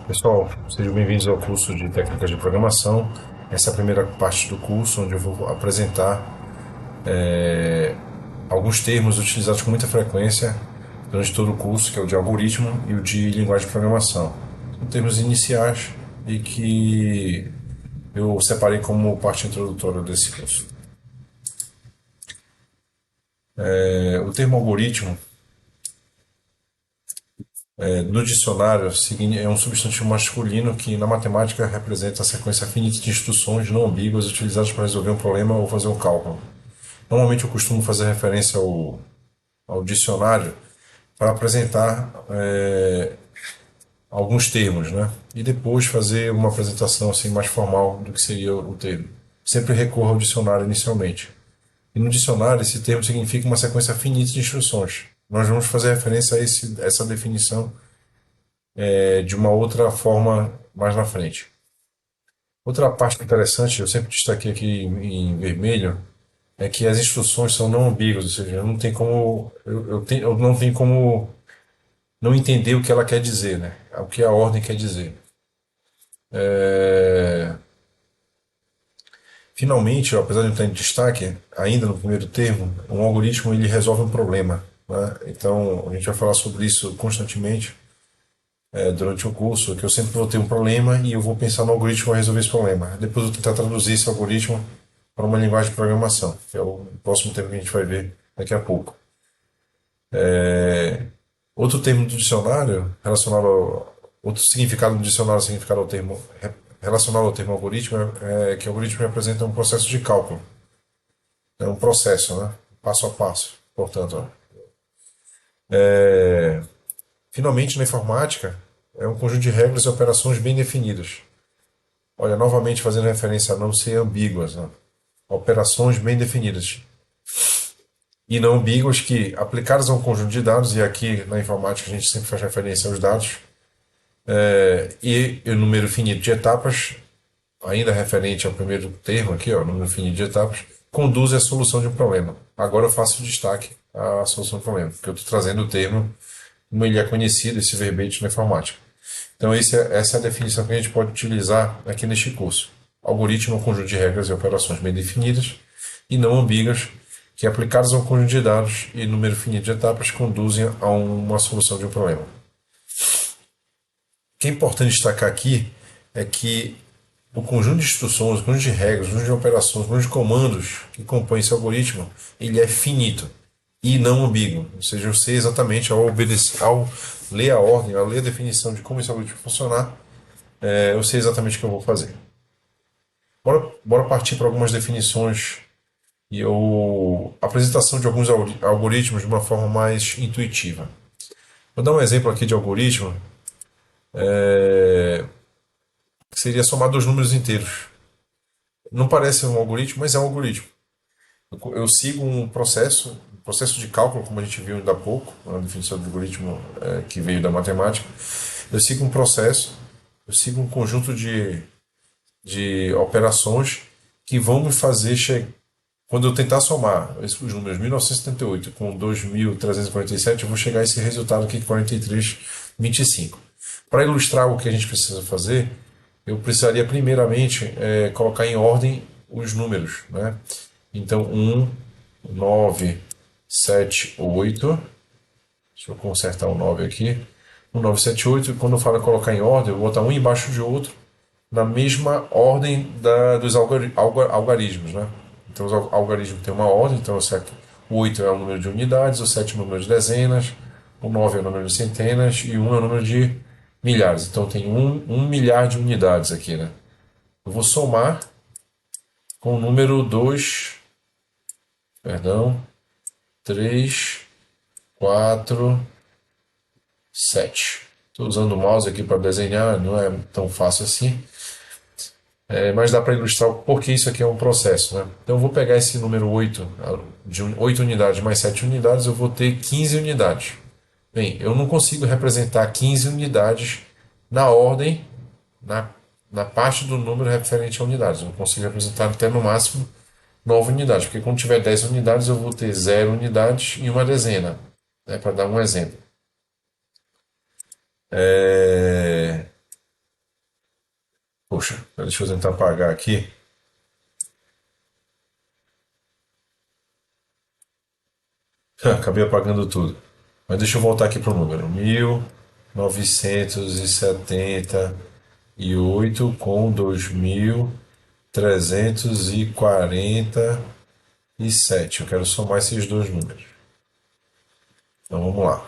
Pessoal, sejam bem-vindos ao curso de Técnicas de Programação. Essa é a primeira parte do curso, onde eu vou apresentar alguns termos utilizados com muita frequência durante todo o curso, que é o de algoritmo e o de linguagem de programação. São termos iniciais e que eu separei como parte introdutória desse curso. O termo algoritmo, no dicionário, é um substantivo masculino que na matemática representa a sequência finita de instruções não ambíguas utilizadas para resolver um problema ou fazer um cálculo. Normalmente eu costumo fazer referência ao dicionário para apresentar alguns termos, né? E depois fazer uma apresentação assim mais formal do que seria o termo. Sempre recorro ao dicionário inicialmente. E no dicionário esse termo significa uma sequência finita de instruções. Nós vamos fazer referência a essa definição de uma outra forma mais na frente. Outra parte interessante, eu sempre destaquei aqui em vermelho, é que as instruções são não ambíguas, ou seja, não tem como eu não tenho como não entender o que ela quer dizer, né? O que a ordem quer dizer. É, Finalmente, apesar de não estar em destaque, ainda no primeiro termo, um algoritmo ele resolve um problema, né? Então a gente vai falar sobre isso constantemente durante o curso, que eu sempre vou ter um problema e eu vou pensar no algoritmo para resolver esse problema. Depois eu vou tentar traduzir esse algoritmo para uma linguagem de programação, que é o próximo termo que a gente vai ver daqui a pouco. Outro termo do dicionário, outro significado do dicionário significado ao termo, relacionado ao termo algoritmo, é que o algoritmo representa um processo de cálculo. É um processo, né? Passo a passo. Portanto, finalmente na informática, é um conjunto de regras e operações bem definidas. Olha, novamente fazendo referência a não ser ambíguas, né? Operações bem definidas. E não ambíguas que, aplicadas a um conjunto de dados, e aqui na informática a gente sempre faz referência aos dados, e o número finito de etapas, ainda referente ao primeiro termo aqui, ó, número finito de etapas, conduz à solução de um problema. Agora eu faço destaque à solução do problema, porque eu estou trazendo o termo como ele é conhecido, esse verbete na informática. Então essa é a definição que a gente pode utilizar aqui neste curso. Algoritmo é um conjunto de regras e operações bem definidas e não ambíguas, que aplicadas a um conjunto de dados e número finito de etapas conduzem a uma solução de um problema. O que é importante destacar aqui é que o conjunto de instruções, o conjunto de regras, o conjunto de operações, o conjunto de comandos que compõe esse algoritmo, ele é finito e não ambíguo. Ou seja, eu sei exatamente ao obedecer, ao ler a ordem, ao ler a definição de como esse algoritmo funcionar, eu sei exatamente o que eu vou fazer. Bora partir para algumas definições e apresentação de alguns algoritmos de uma forma mais intuitiva. Vou dar um exemplo aqui de algoritmo que seria somar dois números inteiros. Não parece um algoritmo, mas é um algoritmo. Eu sigo um processo de cálculo, como a gente viu ainda há pouco, na definição do algoritmo que veio da matemática. Eu sigo um processo, eu sigo um conjunto de operações que vão me fazer chegar. Quando eu tentar somar os números 1978 com 2347, eu vou chegar a esse resultado aqui de 4325. Para ilustrar o que a gente precisa fazer, eu precisaria primeiramente colocar em ordem os números, né? Então, 1, 9, 7, 8. Deixa eu consertar o 9 aqui. 1, 9, 7, 8. Quando eu falo colocar em ordem, eu vou botar um embaixo de outro, na mesma ordem dos algarismos, né? Então, os algarismos têm uma ordem. Então, o 8 é o número de unidades, o 7 é o número de dezenas, o 9 é o número de centenas e o 1 é o número de milhares. Então, tem 1 milhar de unidades aqui, né? Eu vou somar com o número 2, perdão, 3, 4, 7. Estou usando o mouse aqui para desenhar, não é tão fácil assim. Mas dá para ilustrar porque isso aqui é um processo, né? Então eu vou pegar esse número 8, de 8 unidades mais 7 unidades, eu vou ter 15 unidades. Bem, eu não consigo representar 15 unidades na ordem, na, na parte do número referente a unidades. Eu consigo representar até no máximo 9 unidades, porque quando tiver 10 unidades eu vou ter 0 unidades e uma dezena, né, para dar um exemplo. Deixa eu tentar apagar aqui. Acabei apagando tudo. Mas deixa eu voltar aqui para o número. 1978 com 2347. Eu quero somar esses dois números. Então vamos lá.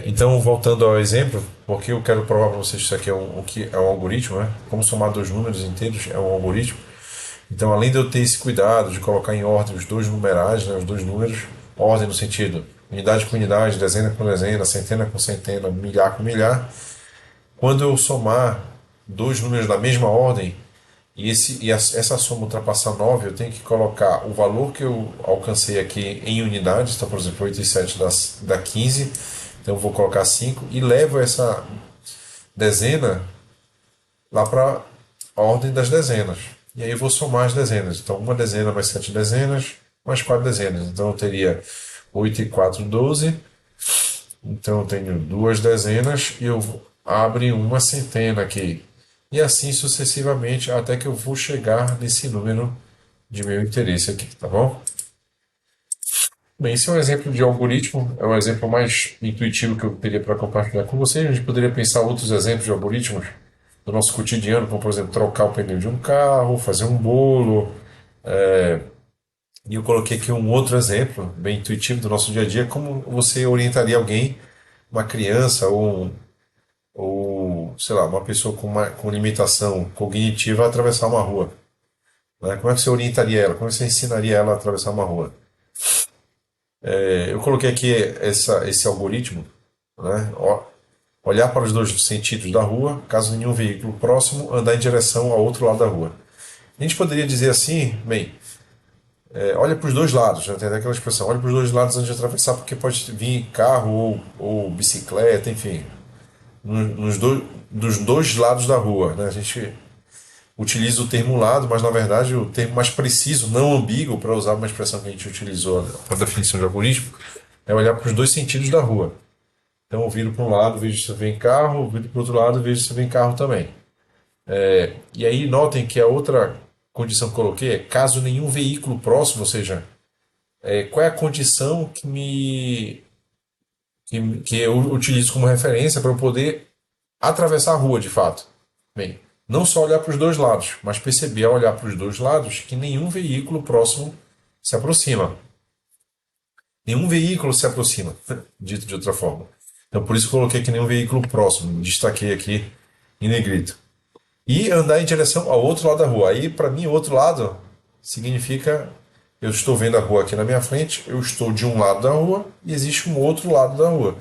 Então, voltando ao exemplo, porque eu quero provar para vocês que isso aqui o que é um algoritmo, né? Como somar dois números inteiros é um algoritmo. Então, além de eu ter esse cuidado de colocar em ordem os dois numerais, né, os dois números, ordem no sentido unidade com unidade, dezena com dezena, centena com centena, milhar com milhar, quando eu somar dois números da mesma ordem essa soma ultrapassar 9, eu tenho que colocar o valor que eu alcancei aqui em unidades, então, por exemplo, 8 e 7 dá 15, então eu vou colocar 5 e levo essa dezena lá para a ordem das dezenas. E aí eu vou somar as dezenas. Então, uma dezena mais 7 dezenas, mais 4 dezenas. Então, eu teria 8 e 4, 12. Então, eu tenho duas dezenas e eu abro uma centena aqui. E assim sucessivamente, até que eu vou chegar nesse número de meu interesse aqui, tá bom? Bem, esse é um exemplo de algoritmo, é um exemplo mais intuitivo que eu teria para compartilhar com vocês. A gente poderia pensar outros exemplos de algoritmos do nosso cotidiano, como por exemplo trocar o pneu de um carro, fazer um bolo. E eu coloquei aqui um outro exemplo bem intuitivo do nosso dia a dia, como você orientaria alguém, uma criança ou sei lá, uma pessoa com limitação cognitiva a atravessar uma rua. Né? Como é que você orientaria ela? Como é que você ensinaria ela a atravessar uma rua? Eu coloquei aqui esse algoritmo, né? Olhar para os dois sentidos da rua, caso nenhum veículo próximo, andar em direção ao outro lado da rua. A gente poderia dizer assim, bem, olha para os dois lados, né? Tem aquela expressão, olha para os dois lados antes de atravessar, porque pode vir carro ou bicicleta, enfim, dos dois lados da rua. Né? A gente utiliza o termo lado, mas na verdade o termo mais preciso, não ambíguo, para usar uma expressão que a gente utilizou para a definição de algoritmo, é olhar para os dois sentidos da rua. Então eu viro para um lado, vejo se vem carro, viro para o outro lado, vejo se vem carro também. E aí notem que a outra condição que coloquei é caso nenhum veículo próximo, ou seja, qual é a condição que eu utilizo como referência para eu poder atravessar a rua de fato. Bem, não só olhar para os dois lados, mas perceber ao olhar para os dois lados que nenhum veículo próximo se aproxima. Nenhum veículo se aproxima, dito de outra forma. Então por isso coloquei que nenhum veículo próximo, destaquei aqui em negrito. E andar em direção ao outro lado da rua. Aí, para mim, o outro lado significa eu estou vendo a rua aqui na minha frente, eu estou de um lado da rua e existe um outro lado da rua.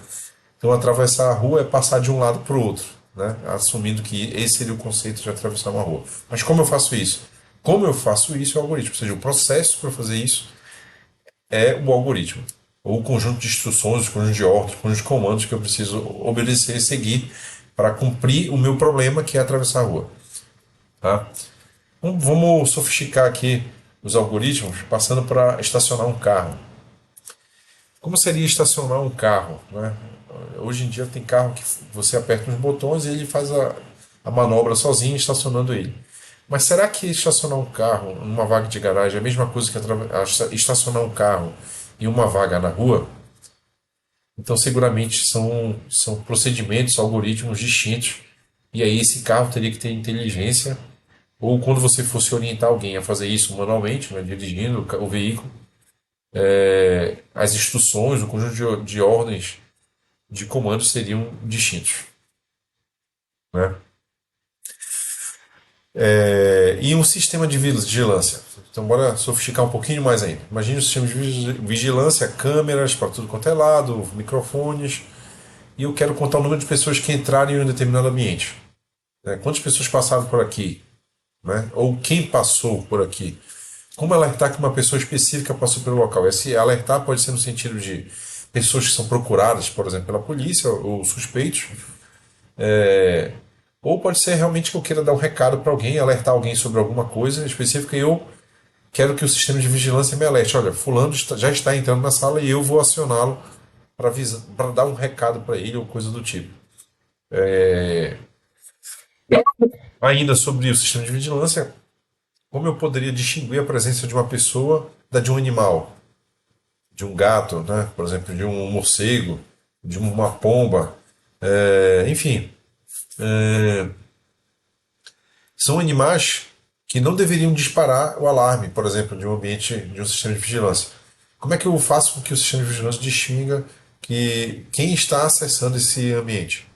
Então, atravessar a rua é passar de um lado para o outro, né? Assumindo que esse seria o conceito de atravessar uma rua. Mas como eu faço isso? Como eu faço isso é o algoritmo, ou seja, o processo para fazer isso é o algoritmo, ou o conjunto de instruções, o conjunto de ordens, o conjunto de comandos que eu preciso obedecer e seguir para cumprir o meu problema, que é atravessar a rua. Tá? Então, vamos sofisticar aqui os algoritmos, passando para estacionar um carro. Como seria estacionar um carro? Né? Hoje em dia tem carro que você aperta uns botões e ele faz a manobra sozinho, estacionando ele. Mas será que estacionar um carro numa vaga de garagem é a mesma coisa que estacionar um carro em uma vaga na rua? Então, seguramente são procedimentos, algoritmos distintos. E aí, esse carro teria que ter inteligência. Ou quando você fosse orientar alguém a fazer isso manualmente, né, dirigindo o veículo, as instruções, o conjunto de ordens, de comandos seriam distintos. Né? E um sistema de vigilância. Então, bora sofisticar um pouquinho mais ainda. Imagine um sistema de vigilância, câmeras para tudo quanto é lado, microfones, e eu quero contar o número de pessoas que entraram em um determinado ambiente. Quantas pessoas passaram por aqui? Né? Ou quem passou por aqui? Como alertar que uma pessoa específica passou pelo local? Esse alertar pode ser no sentido de pessoas que são procuradas, por exemplo, pela polícia ou suspeitos, ou pode ser realmente que eu queira dar um recado para alguém, alertar alguém sobre alguma coisa específica e eu quero que o sistema de vigilância me alerte. Olha, fulano já está entrando na sala e eu vou acioná-lo para dar um recado para ele ou coisa do tipo. Ainda sobre o sistema de vigilância, como eu poderia distinguir a presença de uma pessoa da de um animal, de um gato, né? Por exemplo, de um morcego, de uma pomba, enfim, é, são animais que não deveriam disparar o alarme, por exemplo, de um ambiente, de um sistema de vigilância. Como é que eu faço com que o sistema de vigilância distinga que quem está acessando esse ambiente,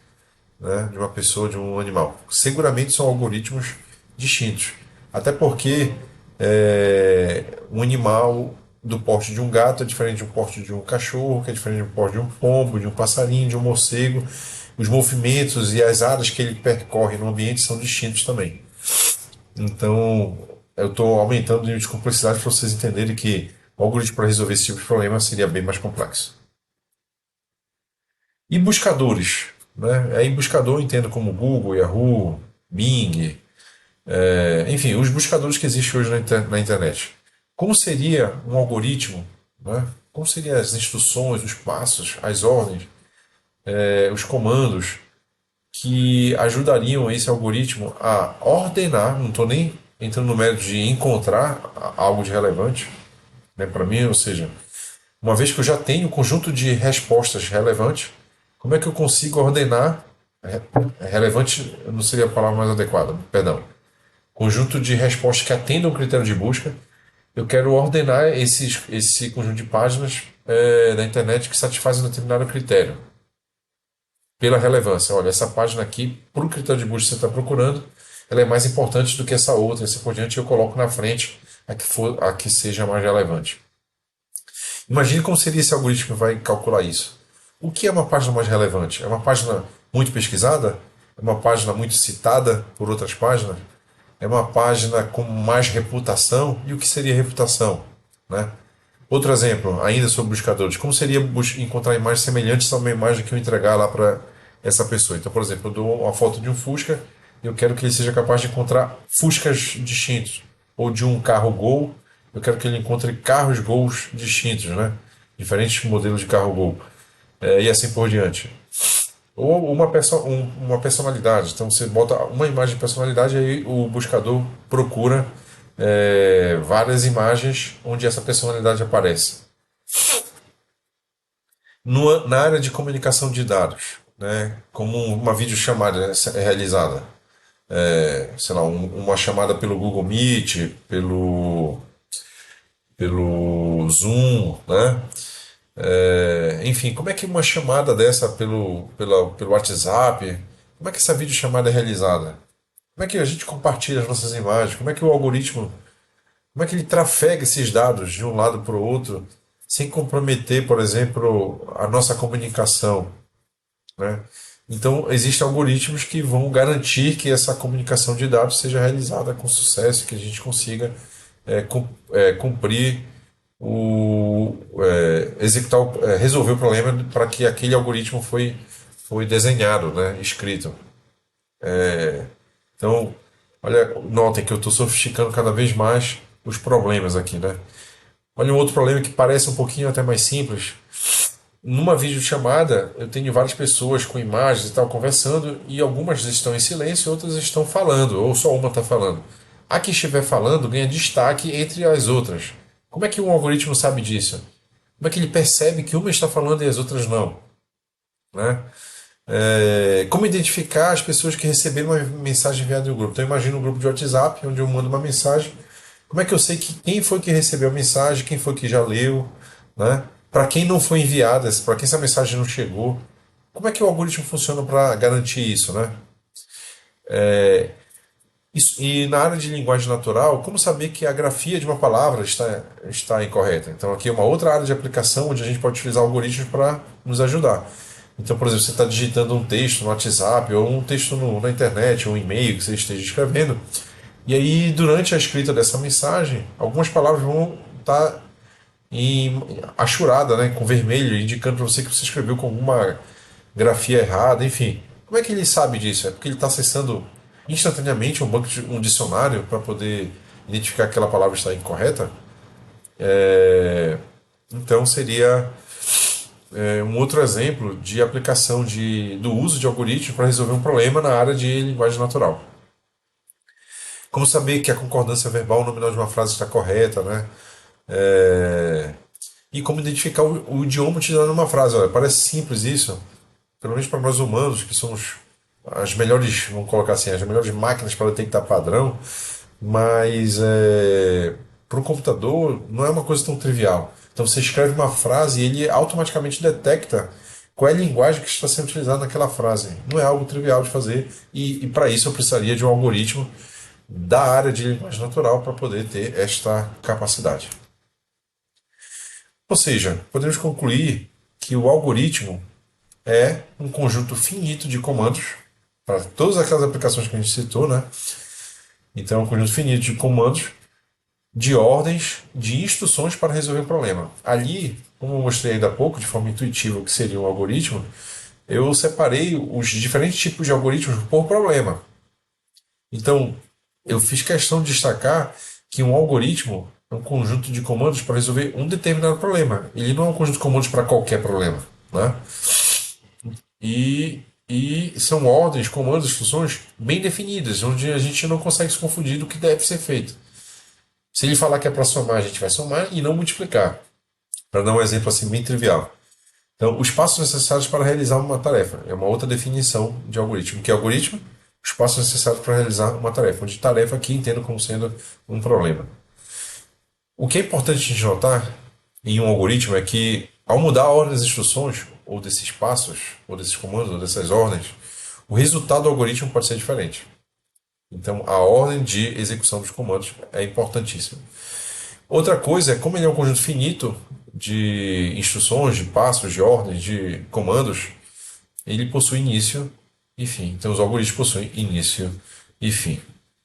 né, de uma pessoa, de um animal? Seguramente são algoritmos distintos. Até porque um animal do porte de um gato é diferente do porte de um cachorro, que é diferente do porte de um pombo, de um passarinho, de um morcego. Os movimentos e as áreas que ele percorre no ambiente são distintos também. Então, eu estou aumentando o nível de complexidade para vocês entenderem que o algoritmo para resolver esse tipo de problema seria bem mais complexo. E buscadores, né? Aí buscador eu entendo como Google, Yahoo, Bing, enfim, os buscadores que existem hoje na internet. Como seria um algoritmo, né? Como seriam as instruções, os passos, as ordens, os comandos que ajudariam esse algoritmo a ordenar, não estou nem entrando no mérito de encontrar algo de relevante, né, para mim, ou seja, uma vez que eu já tenho um conjunto de respostas relevantes, como é que eu consigo ordenar, relevante não seria a palavra mais adequada, perdão, conjunto de respostas que atendam o critério de busca, eu quero ordenar esse conjunto de páginas da internet que satisfazem um determinado critério pela relevância. Olha, essa página aqui, para o critério de busca que você está procurando, ela é mais importante do que essa outra. Assim por diante, eu coloco na frente a que seja mais relevante. Imagine como seria esse algoritmo que vai calcular isso. O que é uma página mais relevante? É uma página muito pesquisada? É uma página muito citada por outras páginas? É uma página com mais reputação? E o que seria reputação? Né? Outro exemplo, ainda sobre buscadores. Como seria encontrar imagens semelhantes a uma imagem que eu entregar lá para essa pessoa? Então, por exemplo, eu dou uma foto de um Fusca e eu quero que ele seja capaz de encontrar Fuscas distintos. Ou de um carro Gol, eu quero que ele encontre carros Gols distintos, né? Diferentes modelos de carro Gol. E assim por diante. Ou uma personalidade. Então você bota uma imagem de personalidade e aí o buscador procura várias imagens onde essa personalidade aparece. Na área de comunicação de dados, né, como uma videochamada é realizada, sei lá, uma chamada pelo Google Meet, pelo Zoom, né? Enfim, como é que uma chamada dessa pelo WhatsApp, como é que essa videochamada é realizada? Como é que a gente compartilha as nossas imagens? Como é que o algoritmo, como é que ele trafega esses dados de um lado para o outro, sem comprometer, por exemplo, a nossa comunicação, né? Então, existem algoritmos que vão garantir que essa comunicação de dados seja realizada com sucesso, que a gente consiga cumprir executar, resolver o problema para que aquele algoritmo foi desenhado, né, escrito. Então, olha, notem que eu estou sofisticando cada vez mais os problemas aqui, né? Olha um outro problema que parece um pouquinho até mais simples. Numa videochamada, eu tenho várias pessoas com imagens e tal conversando e algumas estão em silêncio, outras estão falando, ou só uma está falando. A que estiver falando ganha destaque entre as outras. Como é que um algoritmo sabe disso? Como é que ele percebe que uma está falando e as outras não? Né? Como identificar as pessoas que receberam uma mensagem enviada no grupo? Então, imagina um grupo de WhatsApp onde eu mando uma mensagem. Como é que eu sei que quem foi que recebeu a mensagem, quem foi que já leu, né? Para quem não foi enviada, para quem essa mensagem não chegou? Como é que o algoritmo funciona para garantir isso, né? E na área de linguagem natural, como saber que a grafia de uma palavra está incorreta? Então, aqui é uma outra área de aplicação onde a gente pode utilizar algoritmos para nos ajudar. Então, por exemplo, você está digitando um texto no WhatsApp ou um texto na internet, ou um e-mail que você esteja escrevendo, e aí, durante a escrita dessa mensagem, algumas palavras vão estar achurada, né, com vermelho, indicando para você que você escreveu com alguma grafia errada, enfim. Como é que ele sabe disso? É porque ele está acessando instantaneamente um dicionário para poder identificar que aquela palavra está incorreta? Então seria um outro exemplo de aplicação do uso de algoritmos para resolver um problema na área de linguagem natural. Como saber que a concordância verbal nominal de uma frase está correta, né? É, E como identificar o idioma utilizado numa frase. Olha, parece simples isso, pelo menos para nós humanos, que somos as melhores, vamos colocar assim, as melhores máquinas para detectar padrão, mas para um computador não é uma coisa tão trivial. Então você escreve uma frase e ele automaticamente detecta qual é a linguagem que está sendo utilizada naquela frase. Não é algo trivial de fazer e para isso eu precisaria de um algoritmo da área de linguagem natural para poder ter esta capacidade. Ou seja, podemos concluir que o algoritmo é um conjunto finito de comandos para todas aquelas aplicações que a gente citou, né? Então, é um conjunto finito de comandos, de ordens, de instruções para resolver um problema. Ali, como eu mostrei ainda há pouco, de forma intuitiva, o que seria um algoritmo, eu separei os diferentes tipos de algoritmos por problema. Então, eu fiz questão de destacar que um algoritmo é um conjunto de comandos para resolver um determinado problema. Ele não é um conjunto de comandos para qualquer problema, né? E são ordens, comandos, instruções bem definidas, onde a gente não consegue se confundir do que deve ser feito. Se ele falar que é para somar, a gente vai somar e não multiplicar. Para dar um exemplo assim bem trivial. Então, os passos necessários para realizar uma tarefa é uma outra definição de algoritmo. Que é algoritmo? Os passos necessários para realizar uma tarefa. Onde tarefa aqui entendo como sendo um problema. O que é importante a gente notar em um algoritmo é que, ao mudar a ordem das instruções, ou desses passos, ou desses comandos, ou dessas ordens, o resultado do algoritmo pode ser diferente. Então, a ordem de execução dos comandos é importantíssima. Outra coisa é, como ele é um conjunto finito de instruções, de passos, de ordens, de comandos, ele possui início e fim. Então, os algoritmos possuem início e fim.